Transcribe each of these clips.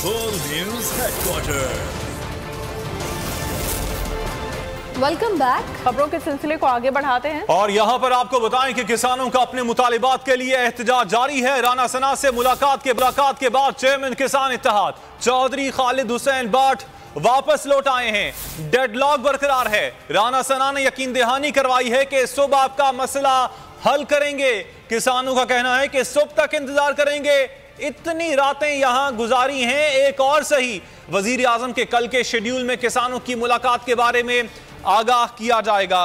Full News Headquarters। Welcome back. खबरों के सिलसिले को आगे बढ़ाते हैं और यहां पर आपको बताएं कि किसानों का अपने मुतालिबात के लिए एहतजाज जारी है। राना सना से मुलाकात के बाद चेयरमैन किसान इत्तेहाद चौधरी खालिद हुसैन बाट वापस लौट आए हैं। डेडलॉक बरकरार है। राना सना ने यकीन दहानी करवाई है कि सुबह आपका मसला हल करेंगे। किसानों का कहना है कि सुबह तक इंतजार करेंगे। इतनी रातें यहां गुजारी हैं, एक और सही। वजीर आजम के कल के शेड्यूल में किसानों की मुलाकात के बारे में आगाह किया जाएगा।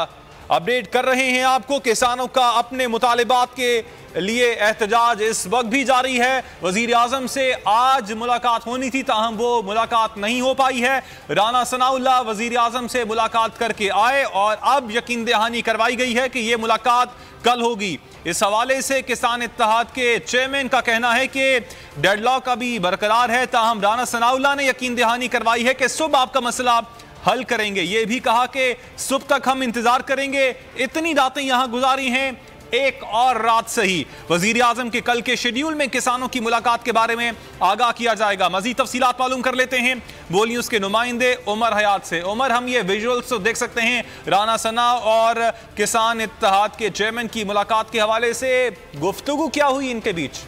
अपडेट कर रहे हैं आपको। किसानों का अपने मुतालिबात के लिए एहतजाज इस वक्त भी जारी है। वजीर आजम से आज मुलाकात होनी थी, ताहम वो मुलाकात नहीं हो पाई है। राना सनाउल्लाह वजीर आजम से मुलाकात करके आए और अब यकीन दहानी करवाई गई है कि ये मुलाकात कल होगी। इस हवाले से किसान इत्तेहाद के चेयरमैन का कहना है कि डेडलॉक अभी बरकरार है, ताहम राना सनाउल्लाह ने यकीन दहानी करवाई है कि सुबह आपका मसला हल करेंगे। यह भी कहा कि सुबह तक हम इंतजार करेंगे। इतनी रातें यहां गुजारी हैं, एक और रात सही। वजीर आजम के कल के शेड्यूल में किसानों की मुलाकात के बारे में आगाह किया जाएगा। मजीद तफसीलात मालूम कर लेते हैं बोल न्यूज के नुमाइंदे उमर हयात से। उमर, हम ये विजुअल्स तो देख सकते हैं राना सना और किसान इत्तेहाद के चेयरमैन की मुलाकात के हवाले से। गुफ्तगू क्या हुई इनके बीच?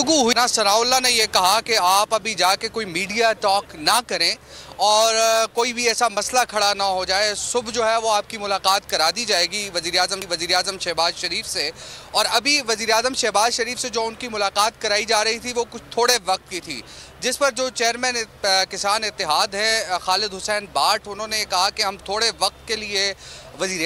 राना सनाउल्लाह ने यह कहा कि आप अभी जाके कोई मीडिया टॉक ना करें और कोई भी ऐसा मसला खड़ा ना हो जाए। सुबह जो है वो आपकी मुलाकात करा दी जाएगी वज़ीर आज़म शहबाज शरीफ से। और अभी वज़ीर आज़म शहबाज शरीफ से जो उनकी मुलाकात कराई जा रही थी वो कुछ थोड़े वक्त की थी, जिस पर जो चेयरमैन किसान इत्तेहाद है खालिद हुसैन बाट, उन्होंने कहा कि हम थोड़े वक्त के लिए वज़ीर